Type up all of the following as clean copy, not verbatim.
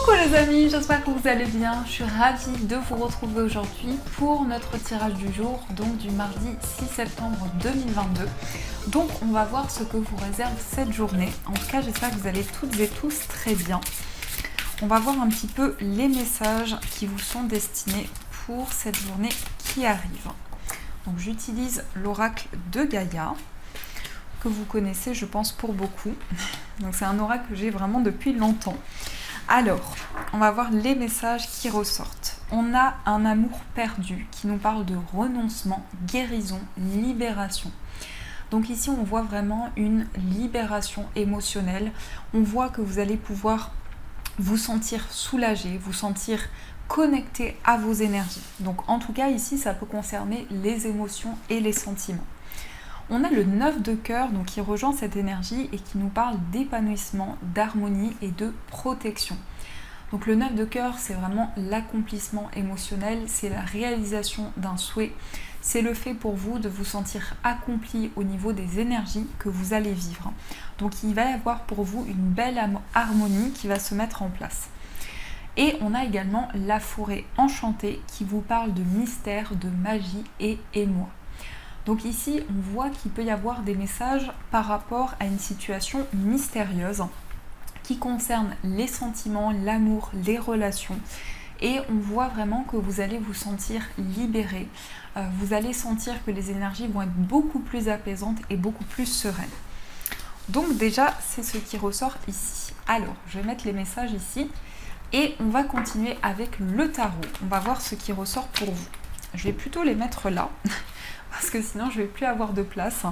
Coucou les amis, j'espère que vous allez bien. Je suis ravie de vous retrouver aujourd'hui pour notre tirage du jour, donc du mardi 6 septembre 2022. Donc on va voir ce que vous réserve cette journée. En tout cas, j'espère que vous allez toutes et tous très bien. On va voir un petit peu les messages qui vous sont destinés pour cette journée qui arrive. Donc j'utilise l'oracle de Gaïa, que vous connaissez je pense pour beaucoup. Donc c'est un oracle que j'ai vraiment depuis longtemps. Alors, on va voir les messages qui ressortent. On a un amour perdu qui nous parle de renoncement, guérison, libération. Donc ici, on voit vraiment une libération émotionnelle. On voit que vous allez pouvoir vous sentir soulagé, vous sentir connecté à vos énergies. Donc en tout cas, ici, ça peut concerner les émotions et les sentiments. On a le 9 de cœur donc qui rejoint cette énergie et qui nous parle d'épanouissement, d'harmonie et de protection. Donc le 9 de cœur, c'est vraiment l'accomplissement émotionnel, c'est la réalisation d'un souhait, c'est le fait pour vous de vous sentir accompli au niveau des énergies que vous allez vivre. Donc il va y avoir pour vous une belle harmonie qui va se mettre en place. Et on a également la forêt enchantée qui vous parle de mystère, de magie et émoi. Donc ici, on voit qu'il peut y avoir des messages par rapport à une situation mystérieuse qui concerne les sentiments, l'amour, les relations. Et on voit vraiment que vous allez vous sentir libéré. Vous allez sentir que les énergies vont être beaucoup plus apaisantes et beaucoup plus sereines. Donc déjà, c'est ce qui ressort ici. Alors, je vais mettre les messages ici et on va continuer avec le tarot. On va voir ce qui ressort pour vous. Je vais plutôt les mettre là. Parce que sinon je ne vais plus avoir de place.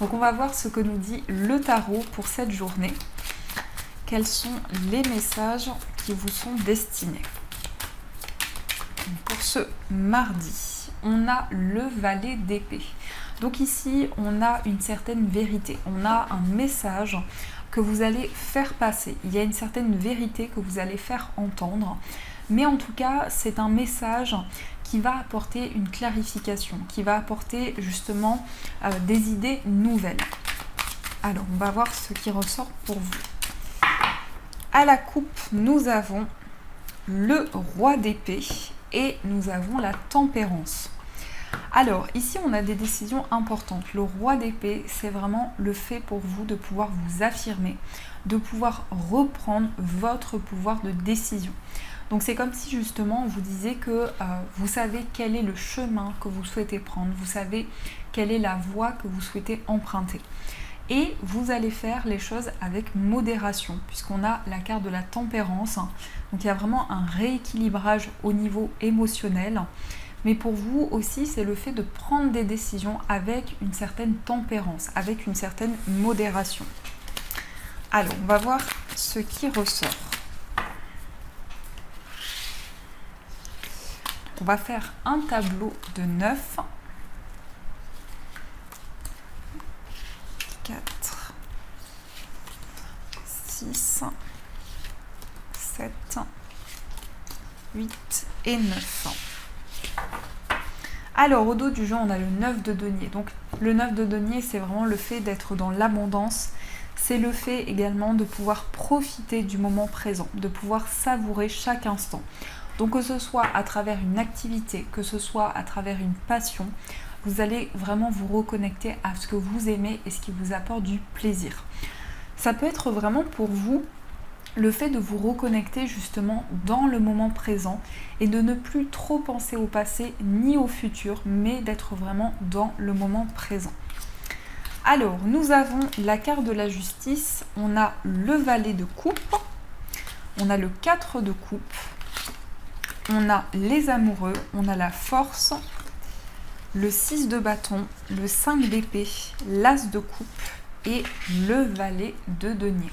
Donc on va voir ce que nous dit le tarot pour cette journée. Quels sont les messages qui vous sont destinés? Pour ce mardi, on a le valet d'épée. Donc ici, on a une certaine vérité. On a un message que vous allez faire passer. Il y a une certaine vérité que vous allez faire entendre. Mais en tout cas, c'est un message qui va apporter une clarification, qui va apporter justement des idées nouvelles. Alors, on va voir ce qui ressort pour vous. À la coupe, nous avons le roi d'épée et nous avons la tempérance. Alors, ici, on a des décisions importantes. Le roi d'épée, c'est vraiment le fait pour vous de pouvoir vous affirmer, de pouvoir reprendre votre pouvoir de décision. Donc c'est comme si justement on vous disait que vous savez quel est le chemin que vous souhaitez prendre, vous savez quelle est la voie que vous souhaitez emprunter. Et vous allez faire les choses avec modération, puisqu'on a la carte de la tempérance. Donc il y a vraiment un rééquilibrage au niveau émotionnel. Mais pour vous aussi, c'est le fait de prendre des décisions avec une certaine tempérance, avec une certaine modération. Alors, on va voir ce qui ressort. On va faire un tableau de 9, 4, 6, 7, 8 et 9. Alors au dos du jeu, on a le 9 de denier. Donc le 9 de denier, c'est vraiment le fait d'être dans l'abondance. C'est le fait également de pouvoir profiter du moment présent, de pouvoir savourer chaque instant. Donc que ce soit à travers une activité, que ce soit à travers une passion, vous allez vraiment vous reconnecter à ce que vous aimez et ce qui vous apporte du plaisir. Ça peut être vraiment pour vous le fait de vous reconnecter justement dans le moment présent et de ne plus trop penser au passé ni au futur, mais d'être vraiment dans le moment présent. Alors, nous avons la carte de la justice, on a le valet de coupe, on a le 4 de coupe, on a les amoureux, on a la force, le 6 de bâton, le 5 d'épée, l'as de coupe et le valet de denier.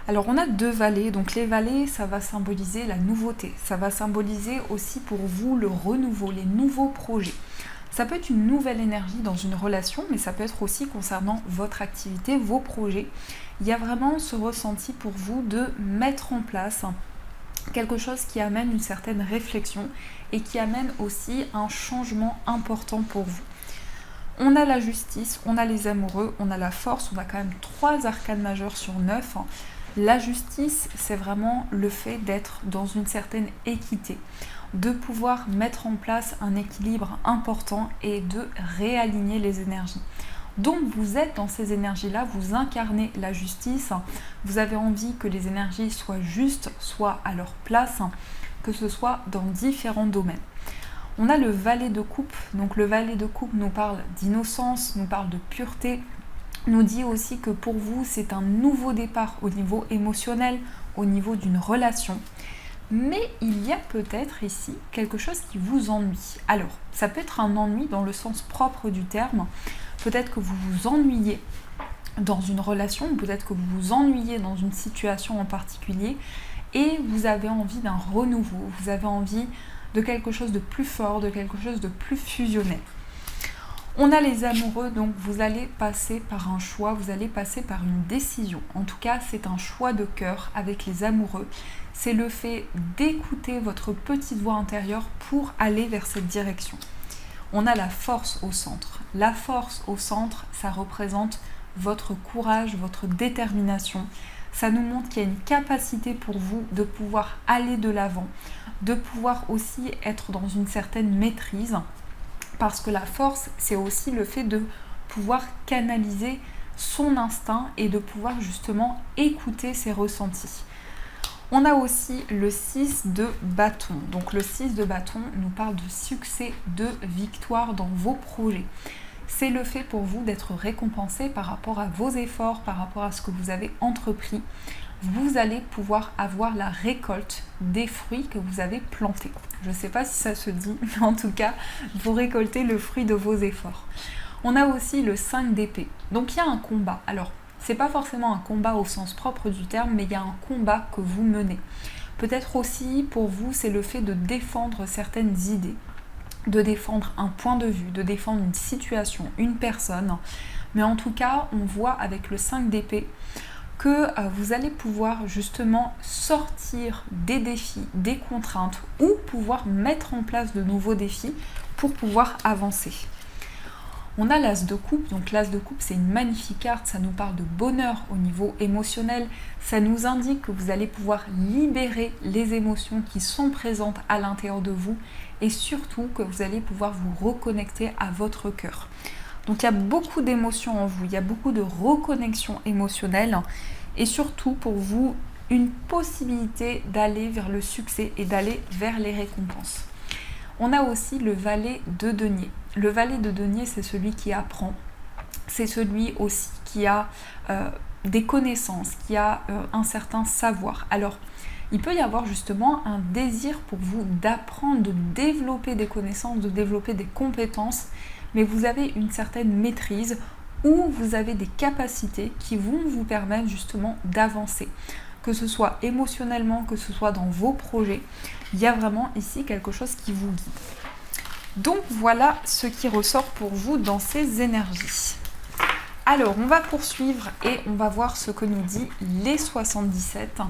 Alors on a deux valets, donc les valets ça va symboliser la nouveauté, ça va symboliser aussi pour vous le renouveau, les nouveaux projets. Ça peut être une nouvelle énergie dans une relation, mais ça peut être aussi concernant votre activité, vos projets. Il y a vraiment ce ressenti pour vous de mettre en place quelque chose qui amène une certaine réflexion et qui amène aussi un changement important pour vous. On a la justice, on a les amoureux, on a la force, on a quand même 3 arcanes majeures sur 9. La justice, c'est vraiment le fait d'être dans une certaine équité, de pouvoir mettre en place un équilibre important et de réaligner les énergies. Donc vous êtes dans ces énergies-là, vous incarnez la justice, vous avez envie que les énergies soient justes, soient à leur place, que ce soit dans différents domaines. On a le valet de coupe, donc le valet de coupe nous parle d'innocence, nous parle de pureté, nous dit aussi que pour vous c'est un nouveau départ au niveau émotionnel, au niveau d'une relation. Mais il y a peut-être ici quelque chose qui vous ennuie. Alors, ça peut être un ennui dans le sens propre du terme. Peut-être que vous vous ennuyez dans une relation, peut-être que vous vous ennuyez dans une situation en particulier et vous avez envie d'un renouveau, vous avez envie de quelque chose de plus fort, de quelque chose de plus fusionnel. On a les amoureux, donc vous allez passer par un choix, vous allez passer par une décision. En tout cas, c'est un choix de cœur avec les amoureux. C'est le fait d'écouter votre petite voix intérieure pour aller vers cette direction. On a la force au centre. La force au centre, ça représente votre courage, votre détermination. Ça nous montre qu'il y a une capacité pour vous de pouvoir aller de l'avant, de pouvoir aussi être dans une certaine maîtrise. Parce que la force, c'est aussi le fait de pouvoir canaliser son instinct et de pouvoir justement écouter ses ressentis. On a aussi le 6 de bâton. Donc le 6 de bâton nous parle de succès, de victoire dans vos projets. C'est le fait pour vous d'être récompensé par rapport à vos efforts, par rapport à ce que vous avez entrepris. Vous allez pouvoir avoir la récolte des fruits que vous avez plantés. Je ne sais pas si ça se dit, mais en tout cas, vous récoltez le fruit de vos efforts. On a aussi le 5 d'épée. Donc il y a un combat. Alors, c'est pas forcément un combat au sens propre du terme, mais il y a un combat que vous menez. Peut-être aussi, pour vous, c'est le fait de défendre certaines idées, de défendre un point de vue, de défendre une situation, une personne. Mais en tout cas, on voit avec le 5 d'épée que vous allez pouvoir justement sortir des défis, des contraintes ou pouvoir mettre en place de nouveaux défis pour pouvoir avancer. On a l'as de coupe, donc l'as de coupe c'est une magnifique carte, ça nous parle de bonheur au niveau émotionnel, ça nous indique que vous allez pouvoir libérer les émotions qui sont présentes à l'intérieur de vous et surtout que vous allez pouvoir vous reconnecter à votre cœur. Donc il y a beaucoup d'émotions en vous, il y a beaucoup de reconnexion émotionnelle et surtout pour vous une possibilité d'aller vers le succès et d'aller vers les récompenses. On a aussi le valet de denier. Le valet de denier, c'est celui qui apprend, c'est celui aussi qui a des connaissances, qui a un certain savoir. Alors, il peut y avoir justement un désir pour vous d'apprendre, de développer des connaissances, de développer des compétences, mais vous avez une certaine maîtrise ou vous avez des capacités qui vont vous permettre justement d'avancer. Que ce soit émotionnellement, que ce soit dans vos projets, il y a vraiment ici quelque chose qui vous guide. Donc voilà ce qui ressort pour vous dans ces énergies. Alors on va poursuivre et on va voir ce que nous dit les 77.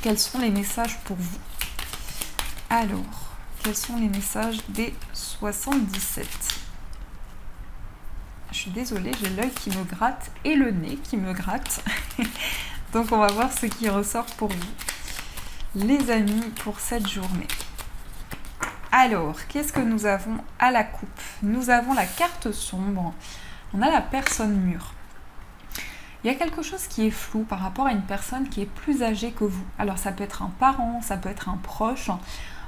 Quels sont les messages pour vous? Alors, quels sont les messages des 77? Je suis désolée, j'ai l'œil qui me gratte et le nez qui me gratte. Donc on va voir ce qui ressort pour vous, les amis, pour cette journée. Alors, qu'est-ce que nous avons à la coupe? Nous avons la carte sombre, on a la personne mûre. Il y a quelque chose qui est flou par rapport à une personne qui est plus âgée que vous. Alors ça peut être un parent, ça peut être un proche,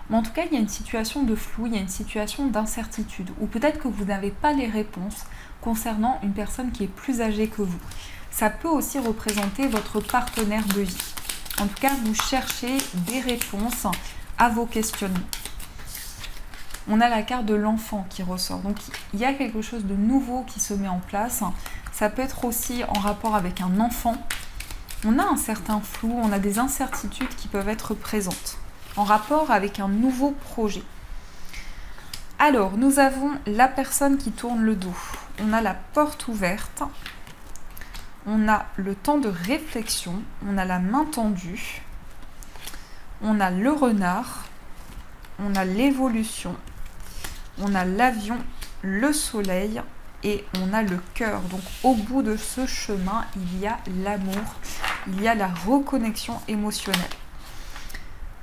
mais en tout cas il y a une situation de flou, il y a une situation d'incertitude, ou peut-être que vous n'avez pas les réponses concernant une personne qui est plus âgée que vous. Ça peut aussi représenter votre partenaire de vie. En tout cas, vous cherchez des réponses à vos questionnements. On a la carte de l'enfant qui ressort. Donc, il y a quelque chose de nouveau qui se met en place. Ça peut être aussi en rapport avec un enfant. On a un certain flou, on a des incertitudes qui peuvent être présentes en rapport avec un nouveau projet. Alors, nous avons la personne qui tourne le dos. On a la porte ouverte. On a le temps de réflexion. On a la main tendue. On a le renard. On a l'évolution. On a l'avion, le soleil et on a le cœur. Donc, au bout de ce chemin, il y a l'amour. il y a la reconnexion émotionnelle.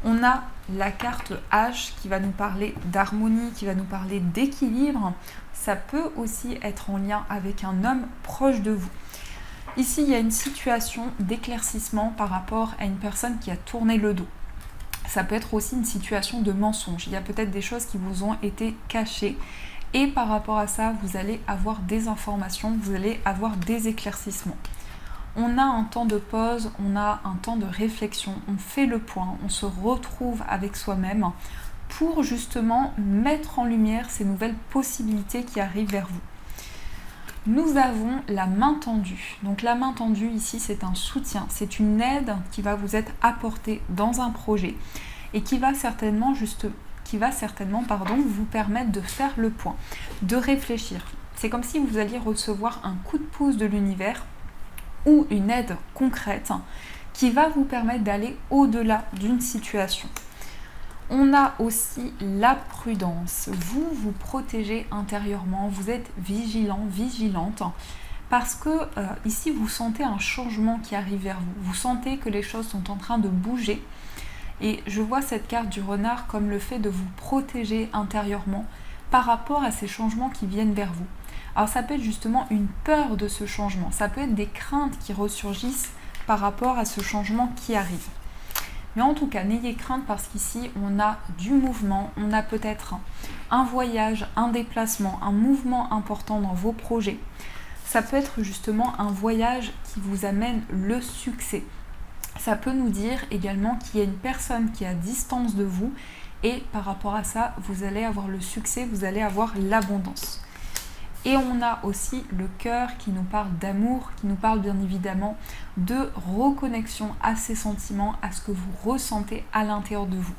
On a la carte H qui va nous parler d'harmonie, qui va nous parler d'équilibre. Ça peut aussi être en lien avec un homme proche de vous. Ici, il y a une situation d'éclaircissement par rapport à une personne qui a tourné le dos. Ça peut être aussi une situation de mensonge. Il y a peut-être des choses qui vous ont été cachées. Et par rapport à ça, vous allez avoir des informations, vous allez avoir des éclaircissements. On a un temps de pause, on a un temps de réflexion, on fait le point, on se retrouve avec soi-même pour justement mettre en lumière ces nouvelles possibilités qui arrivent vers vous. Nous avons la main tendue. Donc la main tendue ici, c'est un soutien, c'est une aide qui va vous être apportée dans un projet et qui va certainement vous permettre de faire le point, de réfléchir. C'est comme si vous alliez recevoir un coup de pouce de l'univers ou une aide concrète qui va vous permettre d'aller au-delà d'une situation. On a aussi la prudence. Vous vous protégez intérieurement, vous êtes vigilant, vigilante, parce que ici vous sentez un changement qui arrive vers vous. Vous sentez que les choses sont en train de bouger. Et je vois cette carte du renard comme le fait de vous protéger intérieurement par rapport à ces changements qui viennent vers vous. Alors ça peut être justement une peur de ce changement, ça peut être des craintes qui ressurgissent par rapport à ce changement qui arrive. Mais en tout cas, n'ayez crainte parce qu'ici, on a du mouvement, on a peut-être un voyage, un déplacement, un mouvement important dans vos projets. Ça peut être justement un voyage qui vous amène le succès. Ça peut nous dire également qu'il y a une personne qui est à distance de vous et par rapport à ça, vous allez avoir le succès, vous allez avoir l'abondance. Et on a aussi le cœur qui nous parle d'amour, qui nous parle bien évidemment de reconnexion à ces sentiments, à ce que vous ressentez à l'intérieur de vous.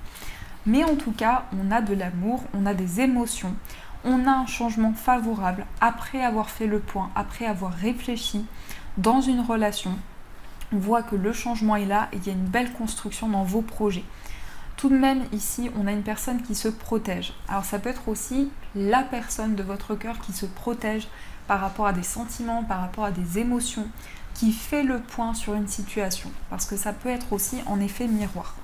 Mais en tout cas, on a de l'amour, on a des émotions, on a un changement favorable après avoir fait le point, après avoir réfléchi dans une relation. On voit que le changement est là et il y a une belle construction dans vos projets. Tout de même, ici, on a une personne qui se protège. Alors ça peut être aussi la personne de votre cœur qui se protège par rapport à des sentiments, par rapport à des émotions, qui fait le point sur une situation. Parce que ça peut être aussi en effet miroir.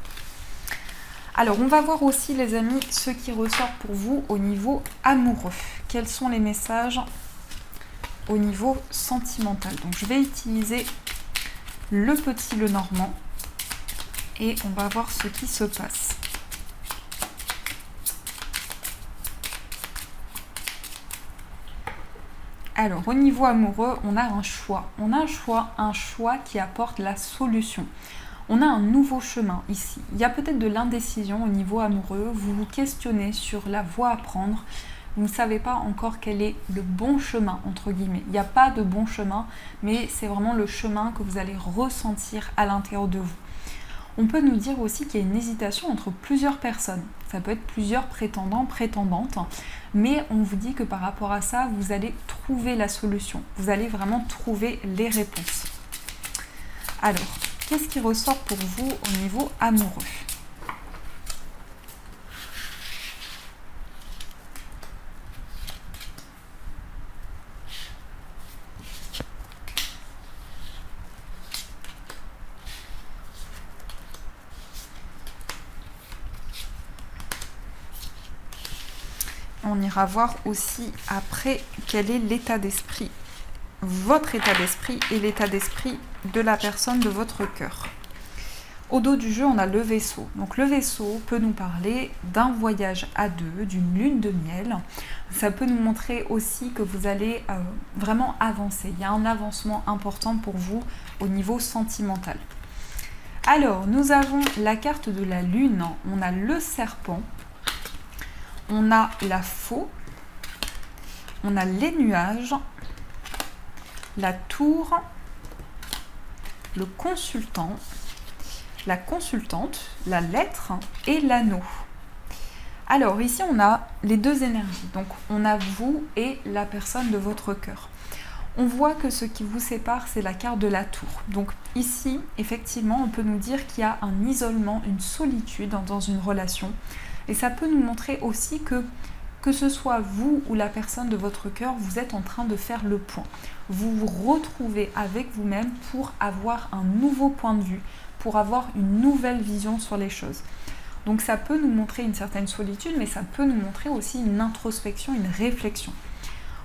Alors on va voir aussi les amis, ce qui ressort pour vous au niveau amoureux. Quels sont les messages au niveau sentimental? Donc je vais utiliser le petit Lenormand. Et on va voir ce qui se passe. Alors, au niveau amoureux, on a un choix. On a un choix qui apporte la solution. On a un nouveau chemin ici. Il y a peut-être de l'indécision au niveau amoureux. Vous vous questionnez sur la voie à prendre. Vous ne savez pas encore quel est le bon chemin, entre guillemets. Il n'y a pas de bon chemin, mais c'est vraiment le chemin que vous allez ressentir à l'intérieur de vous. On peut nous dire aussi qu'il y a une hésitation entre plusieurs personnes. Ça peut être plusieurs prétendants, prétendantes, mais on vous dit que par rapport à ça, vous allez trouver la solution. Vous allez vraiment trouver les réponses. Alors, qu'est-ce qui ressort pour vous au niveau amoureux ? On ira voir aussi après quel est l'état d'esprit, votre état d'esprit et l'état d'esprit de la personne de votre cœur. Au dos du jeu, on a le vaisseau. Donc le vaisseau peut nous parler d'un voyage à deux, d'une lune de miel. Ça peut nous montrer aussi que vous allez vraiment avancer. Il y a un avancement important pour vous au niveau sentimental. Alors, nous avons la carte de la lune. On a le serpent. On a la faux, on a les nuages, la tour, le consultant, la consultante, la lettre et l'anneau. Alors ici on a les deux énergies, donc on a vous et la personne de votre cœur. On voit que ce qui vous sépare, c'est la carte de la tour. Donc ici, effectivement, on peut nous dire qu'il y a un isolement, une solitude dans une relation. Et ça peut nous montrer aussi que Que ce soit vous ou la personne de votre cœur, vous êtes en train de faire le point. Vous vous retrouvez avec vous-même pour avoir un nouveau point de vue, pour avoir une nouvelle vision sur les choses. Donc ça peut nous montrer une certaine solitude, mais ça peut nous montrer aussi une introspection, une réflexion.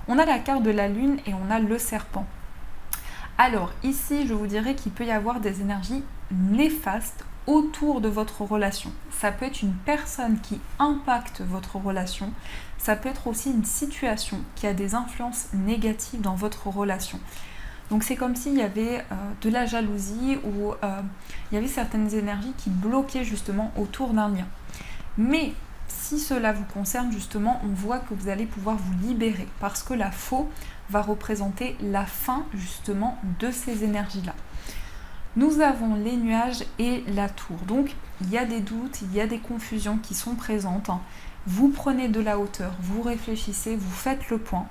On a la carte de la lune et on a le serpent. Alors ici, je vous dirais qu'il peut y avoir des énergies néfastes autour de votre relation. Ça peut être une personne qui impacte votre relation. Ça peut être aussi une situation qui a des influences négatives dans votre relation. Donc c'est comme s'il y avait de la jalousie ou il y avait certaines énergies qui bloquaient justement autour d'un lien. Mais si cela vous concerne justement, on voit que vous allez pouvoir vous libérer parce que la faux va représenter la fin justement de ces énergies-là. Nous avons les nuages et la tour. Donc il y a des doutes, il y a des confusions qui sont présentes. Vous prenez de la hauteur, vous réfléchissez, vous faites le point.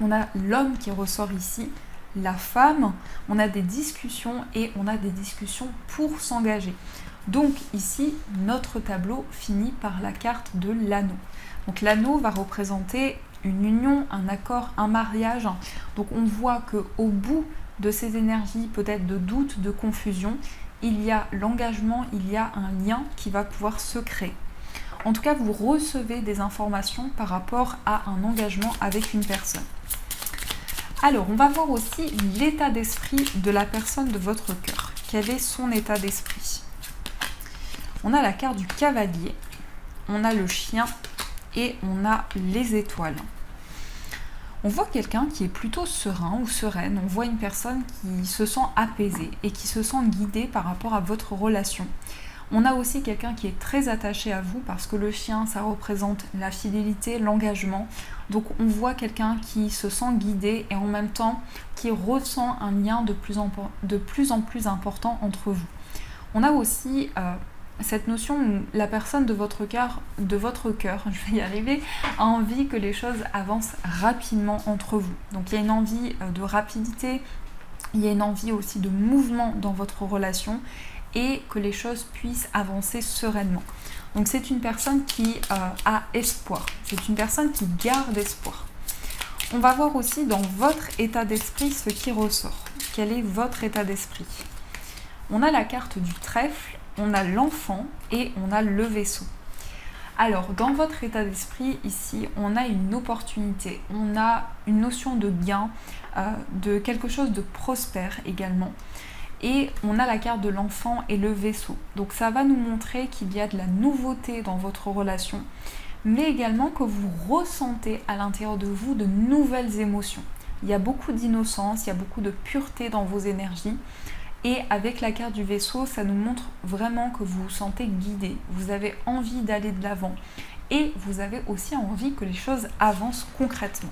On a l'homme qui ressort ici, la femme, on a des discussions et on a des discussions pour s'engager. Donc ici, notre tableau finit par la carte de l'anneau. Donc l'anneau va représenter une union, un accord, un mariage. Donc on voit qu'au bout de ces énergies, peut-être de doute, de confusion, il y a l'engagement, il y a un lien qui va pouvoir se créer. En tout cas, vous recevez des informations par rapport à un engagement avec une personne. Alors, on va voir aussi l'état d'esprit de la personne de votre cœur. Quel est son état d'esprit? On a la carte du cavalier, on a le chien et on a les étoiles. On voit quelqu'un qui est plutôt serein ou sereine, on voit une personne qui se sent apaisée et qui se sent guidée par rapport à votre relation. On a aussi quelqu'un qui est très attaché à vous parce que le chien, ça représente la fidélité, l'engagement. Donc on voit quelqu'un qui se sent guidé et en même temps qui ressent un lien de plus en plus important entre vous. On a aussi cette notion où la personne de votre cœur, je vais y arriver, a envie que les choses avancent rapidement entre vous. Donc il y a une envie de rapidité, il y a une envie aussi de mouvement dans votre relation et que les choses puissent avancer sereinement. Donc c'est une personne qui a espoir, c'est une personne qui garde espoir. On va voir aussi dans votre état d'esprit ce qui ressort. Quel est votre état d'esprit? On a la carte du trèfle, on a l'enfant et on a le vaisseau. Alors, dans votre état d'esprit, ici, on a une opportunité, on a une notion de gain, de quelque chose de prospère également. Et on a la carte de l'enfant et le vaisseau. Donc ça va nous montrer qu'il y a de la nouveauté dans votre relation, mais également que vous ressentez à l'intérieur de vous de nouvelles émotions. Il y a beaucoup d'innocence, il y a beaucoup de pureté dans vos énergies. Et avec la carte du vaisseau, ça nous montre vraiment que vous vous sentez guidé, vous avez envie d'aller de l'avant et vous avez aussi envie que les choses avancent concrètement.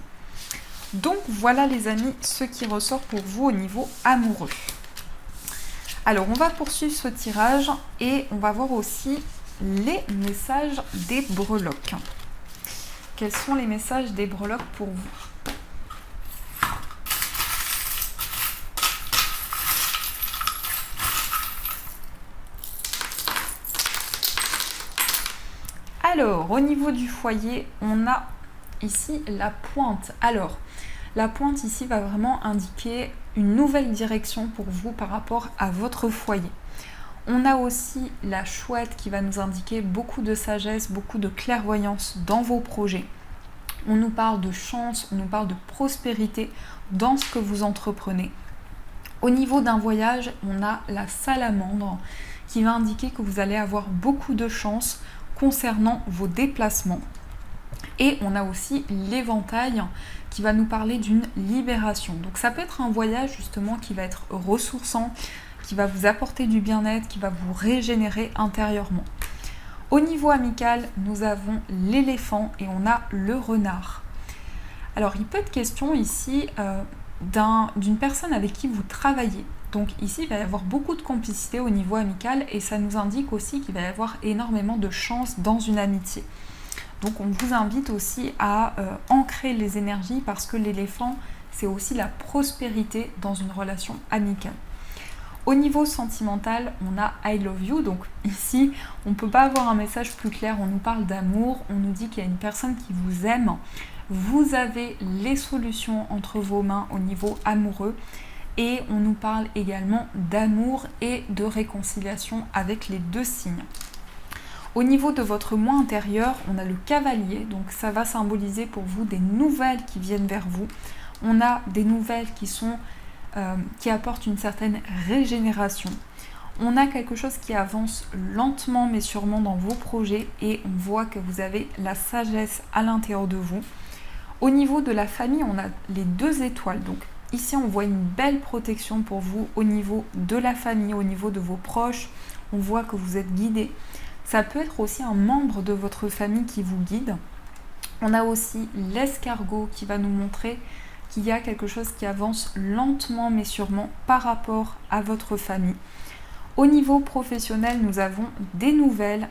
Donc voilà les amis, ce qui ressort pour vous au niveau amoureux. Alors on va poursuivre ce tirage et on va voir aussi les messages des breloques. Quels sont les messages des breloques pour vous? Alors, au niveau du foyer, on a ici la pointe. Alors, la pointe ici va vraiment indiquer une nouvelle direction pour vous par rapport à votre foyer. On a aussi la chouette qui va nous indiquer beaucoup de sagesse, beaucoup de clairvoyance dans vos projets. On nous parle de chance, on nous parle de prospérité dans ce que vous entreprenez. Au niveau d'un voyage, on a la salamandre qui va indiquer que vous allez avoir beaucoup de chance concernant vos déplacements. Et on a aussi l'éventail qui va nous parler d'une libération. Donc ça peut être un voyage justement qui va être ressourçant, qui va vous apporter du bien-être, qui va vous régénérer intérieurement. Au niveau amical, nous avons l'éléphant et on a le renard. Alors il peut être question ici d'une personne avec qui vous travaillez. Donc ici, il va y avoir beaucoup de complicité au niveau amical et ça nous indique aussi qu'il va y avoir énormément de chance dans une amitié. Donc on vous invite aussi à ancrer les énergies parce que l'éléphant, c'est aussi la prospérité dans une relation amicale. Au niveau sentimental, on a I love you. Donc ici, on ne peut pas avoir un message plus clair. On nous parle d'amour, on nous dit qu'il y a une personne qui vous aime. Vous avez les solutions entre vos mains au niveau amoureux. Et on nous parle également d'amour et de réconciliation avec les deux signes. Au niveau de votre moi intérieur, on a le cavalier. Donc ça va symboliser pour vous des nouvelles qui viennent vers vous. On a des nouvelles qui apportent une certaine régénération. On a quelque chose qui avance lentement mais sûrement dans vos projets et on voit que vous avez la sagesse à l'intérieur de vous. Au niveau de la famille, on a les 2 étoiles. Donc ici, on voit une belle protection pour vous au niveau de la famille, au niveau de vos proches. On voit que vous êtes guidé. Ça peut être aussi un membre de votre famille qui vous guide. On a aussi l'escargot qui va nous montrer qu'il y a quelque chose qui avance lentement mais sûrement par rapport à votre famille. Au niveau professionnel, nous avons des nouvelles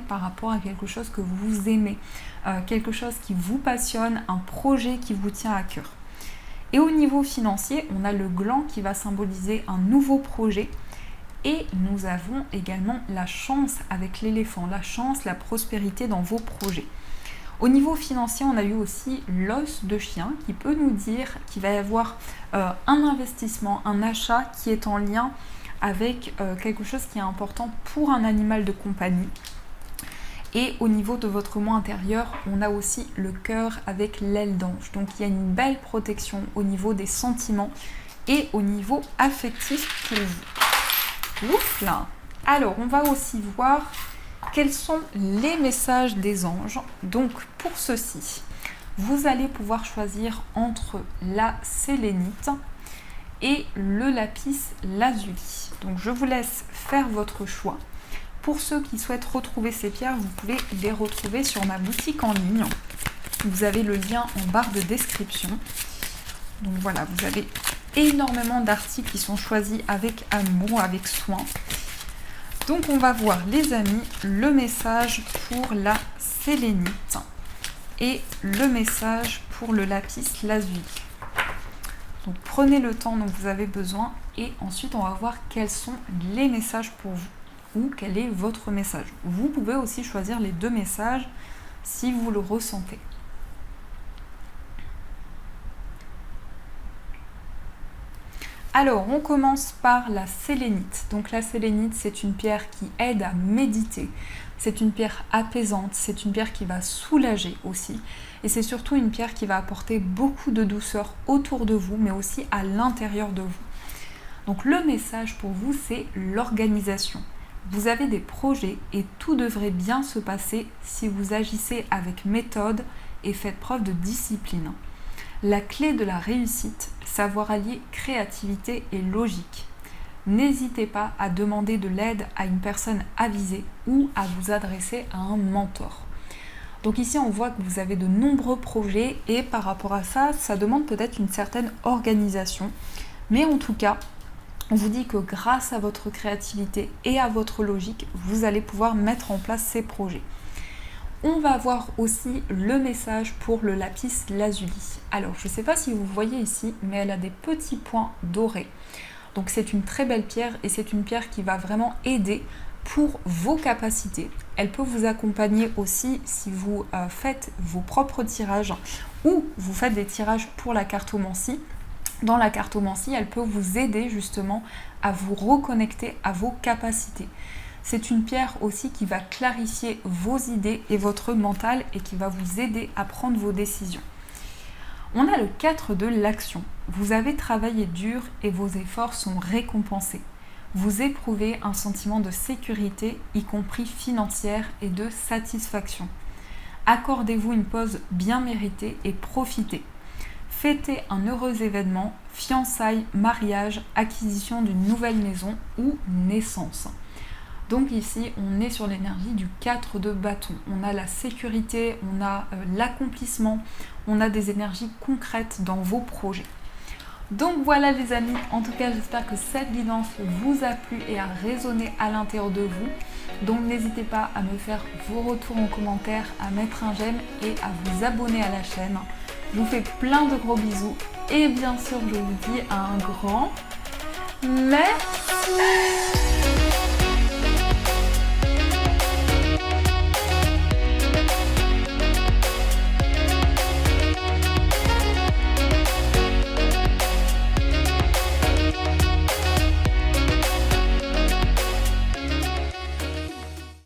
par rapport à quelque chose que vous aimez, quelque chose qui vous passionne, un projet qui vous tient à cœur. Et au niveau financier, on a le gland qui va symboliser un nouveau projet. Et nous avons également la chance avec l'éléphant, la chance, la prospérité dans vos projets. Au niveau financier, on a eu aussi l'os de chien qui peut nous dire qu'il va y avoir un investissement, un achat qui est en lien avec quelque chose qui est important pour un animal de compagnie. Et au niveau de votre moi intérieur, on a aussi le cœur avec l'aile d'ange. Donc il y a une belle protection au niveau des sentiments et au niveau affectif pour vous. Ouf là. Alors on va aussi voir quels sont les messages des anges. Donc pour ceci, vous allez pouvoir choisir entre la sélénite et le lapis lazuli. Donc je vous laisse faire votre choix. Pour ceux qui souhaitent retrouver ces pierres, vous pouvez les retrouver sur ma boutique en ligne. Vous avez le lien en barre de description. Donc voilà, vous avez énormément d'articles qui sont choisis avec amour, avec soin. Donc on va voir les amis, le message pour la sélénite et le message pour le lapis lazuli. Donc prenez le temps dont vous avez besoin et ensuite on va voir quels sont les messages pour vous ou quel est votre message. Vous pouvez aussi choisir les 2 messages si vous le ressentez. Alors, on commence par la sélénite. Donc la sélénite, c'est une pierre qui aide à méditer. C'est une pierre apaisante, c'est une pierre qui va soulager aussi. Et c'est surtout une pierre qui va apporter beaucoup de douceur autour de vous, mais aussi à l'intérieur de vous. Donc le message pour vous, c'est l'organisation. Vous avez des projets et tout devrait bien se passer si vous agissez avec méthode et faites preuve de discipline. La clé de la réussite, savoir allier créativité et logique. N'hésitez pas à demander de l'aide à une personne avisée ou à vous adresser à un mentor. Donc ici, on voit que vous avez de nombreux projets et par rapport à ça, ça demande peut-être une certaine organisation. Mais en tout cas, on vous dit que grâce à votre créativité et à votre logique, vous allez pouvoir mettre en place ces projets. On va voir aussi le message pour le lapis lazuli. Alors, je ne sais pas si vous voyez ici, mais elle a des petits points dorés. Donc, c'est une très belle pierre et c'est une pierre qui va vraiment aider pour vos capacités. Elle peut vous accompagner aussi si vous faites vos propres tirages ou vous faites des tirages pour la cartomancie. Dans la cartomancie, elle peut vous aider justement à vous reconnecter à vos capacités. C'est une pierre aussi qui va clarifier vos idées et votre mental et qui va vous aider à prendre vos décisions. On a le 4 de l'action. Vous avez travaillé dur et vos efforts sont récompensés. Vous éprouvez un sentiment de sécurité, y compris financière et de satisfaction. Accordez-vous une pause bien méritée et profitez. Fêtez un heureux événement, fiançailles, mariage, acquisition d'une nouvelle maison ou naissance. Donc ici, on est sur l'énergie du 4 de bâton. On a la sécurité, on a l'accomplissement, on a des énergies concrètes dans vos projets. Donc voilà les amis, en tout cas j'espère que cette guidance vous a plu et a résonné à l'intérieur de vous. Donc n'hésitez pas à me faire vos retours en commentaire, à mettre un j'aime et à vous abonner à la chaîne. Je vous fais plein de gros bisous et bien sûr je vous dis à un grand Merci.